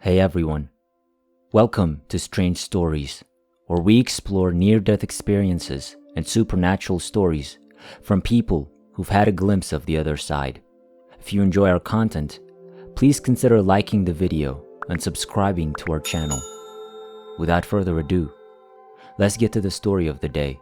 Hey everyone, welcome to Strange Stories, where we explore near-death experiences and supernatural stories from people who've had a glimpse of the other side. If you enjoy our content, please consider liking the video and subscribing to our channel. Without further ado, let's get to the story of the day.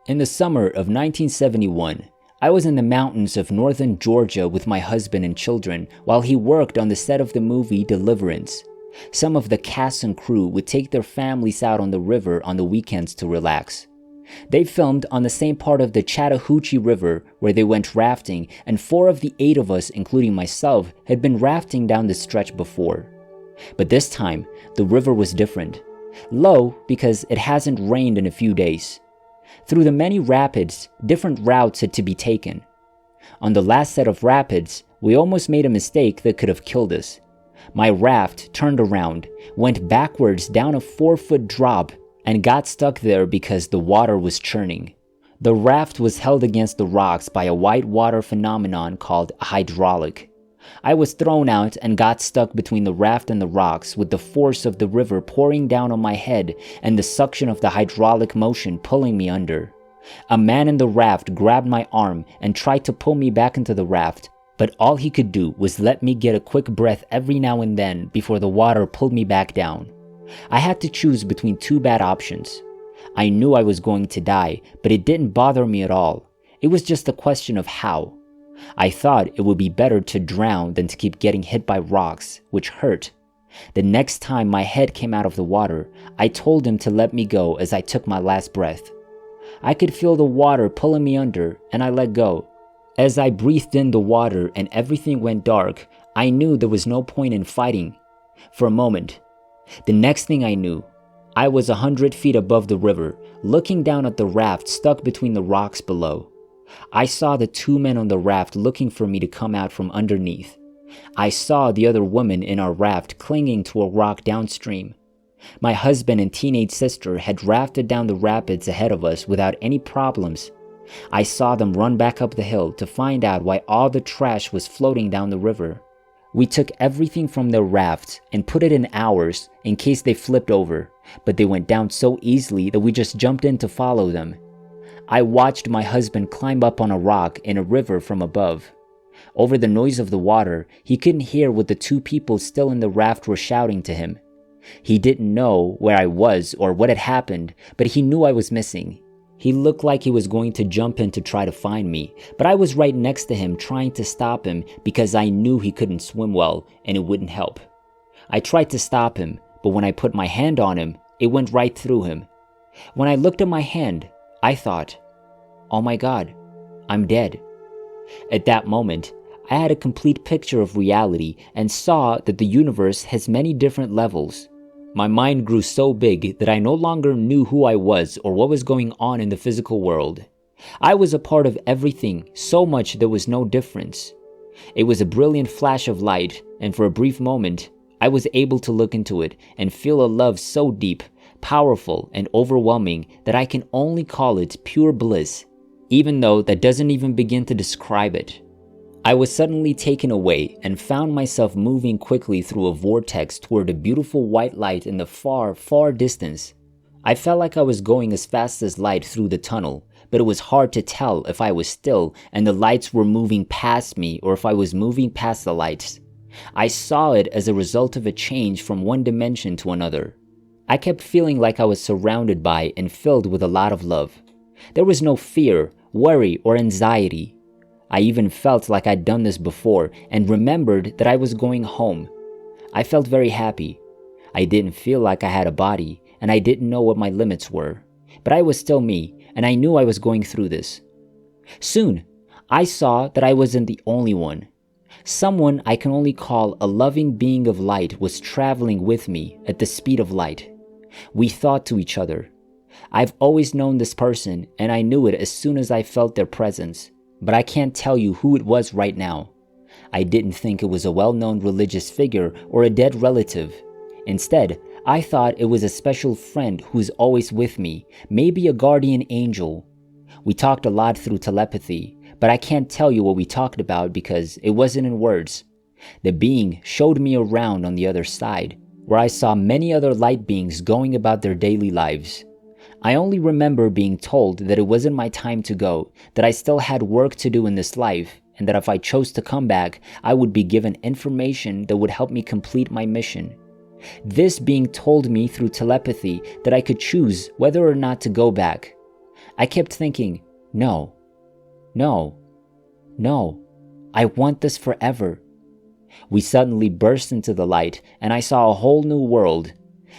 In the summer of 1971, I was in the mountains of northern Georgia with my husband and children while he worked on the set of the movie Deliverance. Some of the cast and crew would take their families out on the river on the weekends to relax. They filmed on the same part of the Chattahoochee River where they went rafting, and 4 of the 8 of us, including myself, had been rafting down this stretch before. But this time, the river was different. Low because it hasn't rained in a few days. Through the many rapids, different routes had to be taken. On the last set of rapids, we almost made a mistake that could have killed us. My raft turned around, went backwards down a 4-foot drop, and got stuck there because the water was churning. The raft was held against the rocks by a white water phenomenon called a hydraulic. I was thrown out and got stuck between the raft and the rocks, with the force of the river pouring down on my head and the suction of the hydraulic motion pulling me under. A man in the raft grabbed my arm and tried to pull me back into the raft, but all he could do was let me get a quick breath every now and then before the water pulled me back down. I had to choose between 2 bad options. I knew I was going to die, but it didn't bother me at all. It was just a question of how. I thought it would be better to drown than to keep getting hit by rocks, which hurt. The next time my head came out of the water, I told him to let me go as I took my last breath. I could feel the water pulling me under, and I let go. As I breathed in the water and everything went dark, I knew there was no point in fighting. For a moment. The next thing I knew, I was 100 feet above the river, looking down at the raft stuck between the rocks below. I saw the 2 men on the raft looking for me to come out from underneath. I saw the other woman in our raft clinging to a rock downstream. My husband and teenage sister had rafted down the rapids ahead of us without any problems. I saw them run back up the hill to find out why all the trash was floating down the river. We took everything from their raft and put it in ours in case they flipped over, but they went down so easily that we just jumped in to follow them. I watched my husband climb up on a rock in a river from above. Over the noise of the water, he couldn't hear what the 2 people still in the raft were shouting to him. He didn't know where I was or what had happened, but he knew I was missing. He looked like he was going to jump in to try to find me, but I was right next to him trying to stop him because I knew he couldn't swim well and it wouldn't help. I tried to stop him, but when I put my hand on him, it went right through him. When I looked at my hand, I thought, oh my God, I'm dead. At that moment, I had a complete picture of reality and saw that the universe has many different levels. My mind grew so big that I no longer knew who I was or what was going on in the physical world. I was a part of everything, so much there was no difference. It was a brilliant flash of light, and for a brief moment, I was able to look into it and feel a love so deep, powerful, and overwhelming that I can only call it pure bliss, even though that doesn't even begin to describe it. I was suddenly taken away and found myself moving quickly through a vortex toward a beautiful white light in the far, far distance. I felt like I was going as fast as light through the tunnel, but it was hard to tell if I was still and the lights were moving past me or if I was moving past the lights. I saw it as a result of a change from one dimension to another. I kept feeling like I was surrounded by and filled with a lot of love. There was no fear, worry, or anxiety. I even felt like I'd done this before and remembered that I was going home. I felt very happy. I didn't feel like I had a body, and I didn't know what my limits were. But I was still me, and I knew I was going through this. Soon, I saw that I wasn't the only one. Someone I can only call a loving being of light was traveling with me at the speed of light. We thought to each other. I've always known this person, and I knew it as soon as I felt their presence. But I can't tell you who it was right now. I didn't think it was a well-known religious figure or a dead relative. Instead, I thought it was a special friend who's always with me, maybe a guardian angel. We talked a lot through telepathy, but I can't tell you what we talked about because it wasn't in words. The being showed me around on the other side, where I saw many other light beings going about their daily lives. I only remember being told that it wasn't my time to go, that I still had work to do in this life, and that if I chose to come back, I would be given information that would help me complete my mission. This being told me through telepathy that I could choose whether or not to go back. I kept thinking, no, I want this forever. We suddenly burst into the light, and I saw a whole new world.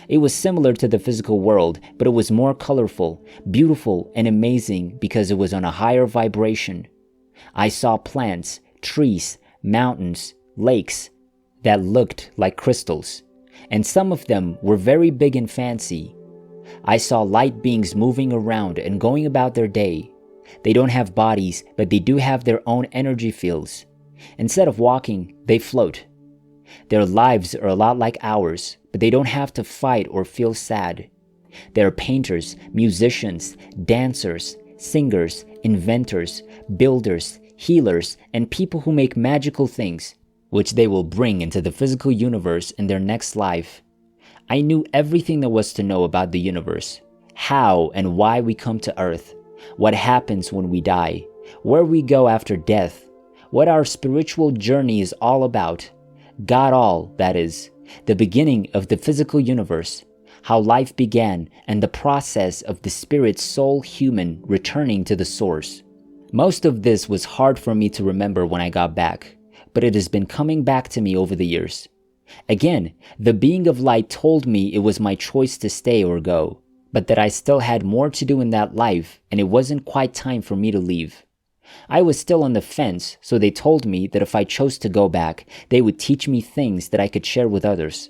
It was similar to the physical world, but it was more colorful, beautiful, and amazing because it was on a higher vibration. I saw plants, trees, mountains, lakes that looked like crystals, and some of them were very big and fancy. I saw light beings moving around and going about their day. They don't have bodies, but they do have their own energy fields. Instead of walking, they float. Their lives are a lot like ours, but they don't have to fight or feel sad. They are painters, musicians, dancers, singers, inventors, builders, healers, and people who make magical things, which they will bring into the physical universe in their next life. I knew everything there was to know about the universe, how and why we come to Earth, what happens when we die, where we go after death, what our spiritual journey is all about, God all, that is, the beginning of the physical universe, how life began, and the process of the spirit soul human returning to the source. Most of this was hard for me to remember when I got back, but it has been coming back to me over the years. Again, the being of light told me it was my choice to stay or go, but that I still had more to do in that life and it wasn't quite time for me to leave. I was still on the fence, so they told me that if I chose to go back, they would teach me things that I could share with others.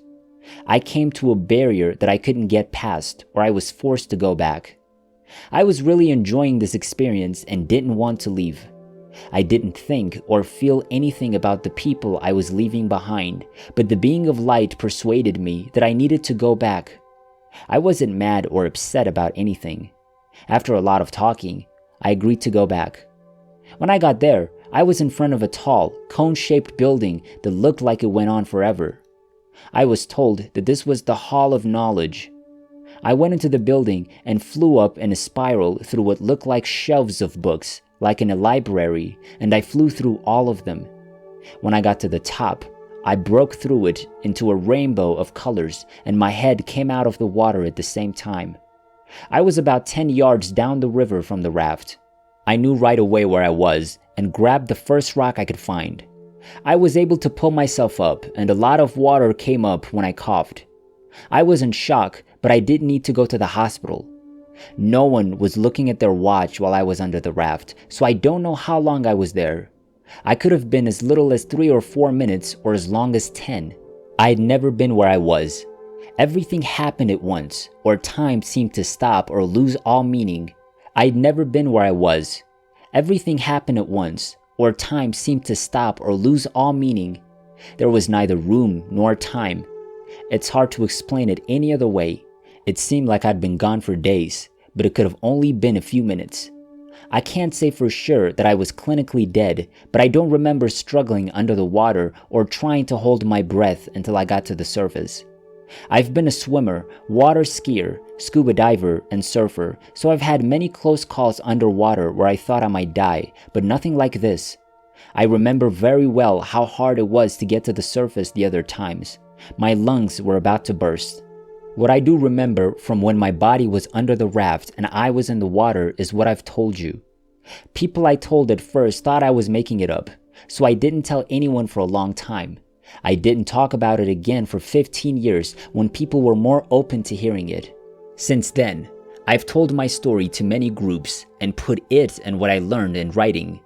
I came to a barrier that I couldn't get past, or I was forced to go back. I was really enjoying this experience and didn't want to leave. I didn't think or feel anything about the people I was leaving behind, but the being of light persuaded me that I needed to go back. I wasn't mad or upset about anything. After a lot of talking, I agreed to go back. When I got there, I was in front of a tall, cone-shaped building that looked like it went on forever. I was told that this was the Hall of Knowledge. I went into the building and flew up in a spiral through what looked like shelves of books, like in a library, and I flew through all of them. When I got to the top, I broke through it into a rainbow of colors, and my head came out of the water at the same time. I was about 10 yards down the river from the raft. I knew right away where I was and grabbed the first rock I could find. I was able to pull myself up, and a lot of water came up when I coughed. I was in shock, but I didn't need to go to the hospital. No one was looking at their watch while I was under the raft, so I don't know how long I was there. I could have been as little as 3 or 4 minutes or as long as 10. I had never been where I was. Everything happened at once, or time seemed to stop or lose all meaning. I had never been where I was. Everything happened at once, or time seemed to stop or lose all meaning. There was neither room nor time. It's hard to explain it any other way. It seemed like I'd been gone for days, but it could have only been a few minutes. I can't say for sure that I was clinically dead, but I don't remember struggling under the water or trying to hold my breath until I got to the surface. I've been a swimmer, water skier, scuba diver, and surfer, so I've had many close calls underwater where I thought I might die, but nothing like this. I remember very well how hard it was to get to the surface the other times. My lungs were about to burst. What I do remember from when my body was under the raft and I was in the water is what I've told you. People I told at first thought I was making it up, so I didn't tell anyone for a long time. I didn't talk about it again for 15 years when people were more open to hearing it. Since then, I've told my story to many groups and put it and what I learned in writing.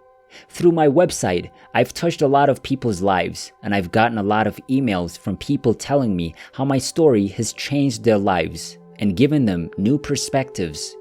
Through my website, I've touched a lot of people's lives, and I've gotten a lot of emails from people telling me how my story has changed their lives and given them new perspectives.